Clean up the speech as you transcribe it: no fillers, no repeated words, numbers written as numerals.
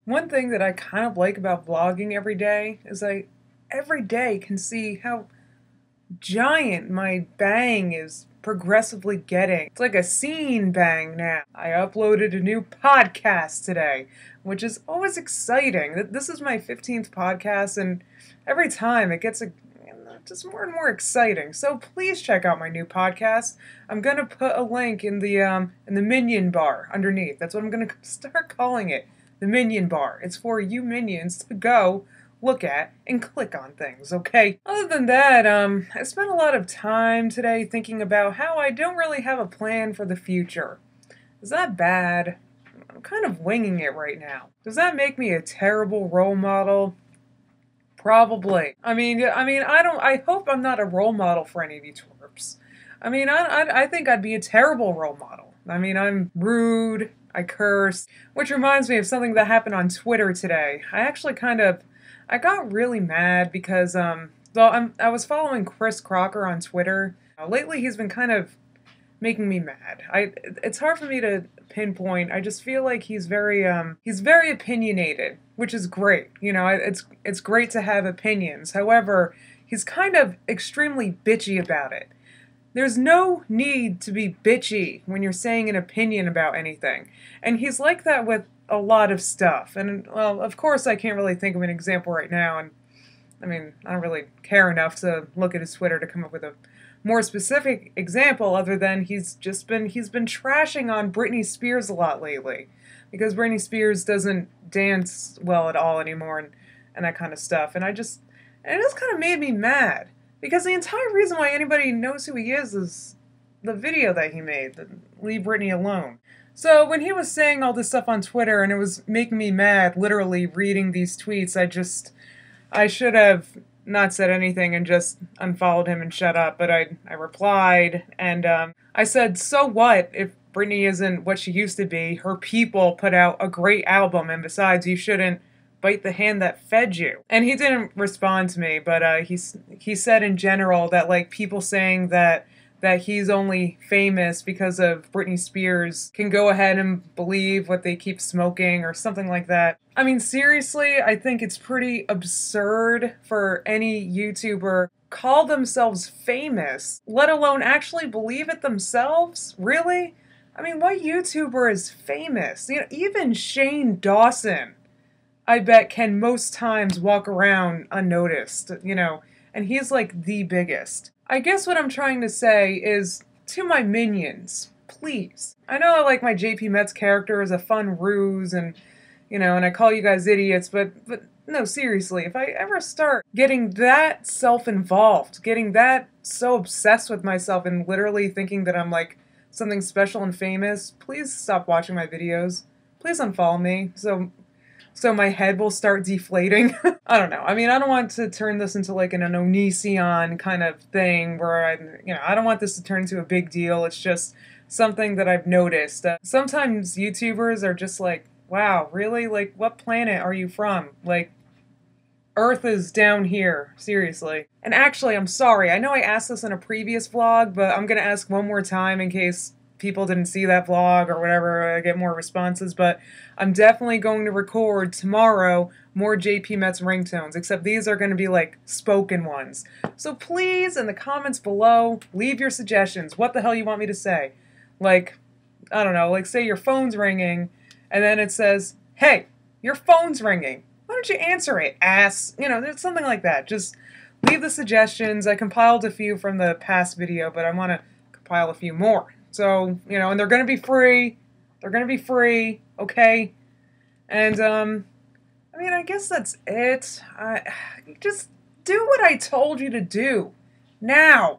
One thing that I kind of like about vlogging every day is I every day can see how giant my bang is progressively getting. It's like a scene bang now. I uploaded a new podcast today, which is always exciting. This is my 15th podcast, and every time it gets just more and more exciting. So please check out my new podcast. I'm gonna put a link in the minion bar underneath. That's what I'm gonna start calling it. The minion bar. It's for you minions to go look at and click on things, okay? Other than that, I spent a lot of time today thinking about how I don't really have a plan for the future. Is that bad? I'm kind of winging it right now. Does that make me a terrible role model? Probably. I hope I'm not a role model for any of you twerps. I think I'd be a terrible role model. I'm rude, I curse, which reminds me of something that happened on Twitter today. I got really mad because, I was following Chris Crocker on Twitter. Lately he's been kind of making me mad. It's hard for me to pinpoint. I just feel like he's very opinionated, which is great. It's great to have opinions. However, he's kind of extremely bitchy about it. There's no need to be bitchy when you're saying an opinion about anything. And he's like that with a lot of stuff. And, well, of course I can't really think of an example right now, and I don't really care enough to look at his Twitter to come up with a more specific example other than he's been trashing on Britney Spears a lot lately, because Britney Spears doesn't dance well at all anymore and that kind of stuff. And it just kind of made me mad, because the entire reason why anybody knows who he is the video that he made, the Leave Britney Alone. So when he was saying all this stuff on Twitter and it was making me mad, literally reading these tweets, I should have not said anything and just unfollowed him and shut up, but I replied, and I said, so what if Britney isn't what she used to be? Her people put out a great album, and besides, you shouldn't bite the hand that fed you. And he didn't respond to me, but he said in general that, like, people saying that he's only famous because of Britney Spears can go ahead and believe what they keep smoking or something like that. Seriously, I think it's pretty absurd for any YouTuber call themselves famous, let alone actually believe it themselves. Really? What YouTuber is famous? Even Shane Dawson, I bet, can most times walk around unnoticed, and he's like the biggest. I guess what I'm trying to say is, to my minions, please. I know like my JP Metz character is a fun ruse and I call you guys idiots, but no, seriously, if I ever start getting that self-involved, getting that so obsessed with myself and literally thinking that I'm like something special and famous, please stop watching my videos. Please unfollow me so my head will start deflating. I don't know. I don't want to turn this into like an Onision kind of thing where I don't want this to turn into a big deal. It's just something that I've noticed. Sometimes YouTubers are just like, wow, really? Like, what planet are you from? Like, Earth is down here. Seriously. And actually, I'm sorry. I know I asked this in a previous vlog, but I'm going to ask one more time in case people didn't see that vlog or whatever, I get more responses, but I'm definitely going to record tomorrow more JP Metz ringtones, except these are going to be like spoken ones. So please, in the comments below, leave your suggestions. What the hell you want me to say? Like, I don't know, like say your phone's ringing, and then it says, hey, your phone's ringing. Why don't you answer it, ass? Something like that. Just leave the suggestions. I compiled a few from the past video, but I want to compile a few more. So, and they're going to be free. They're going to be free, okay? And, I guess that's it. Just do what I told you to do. Now.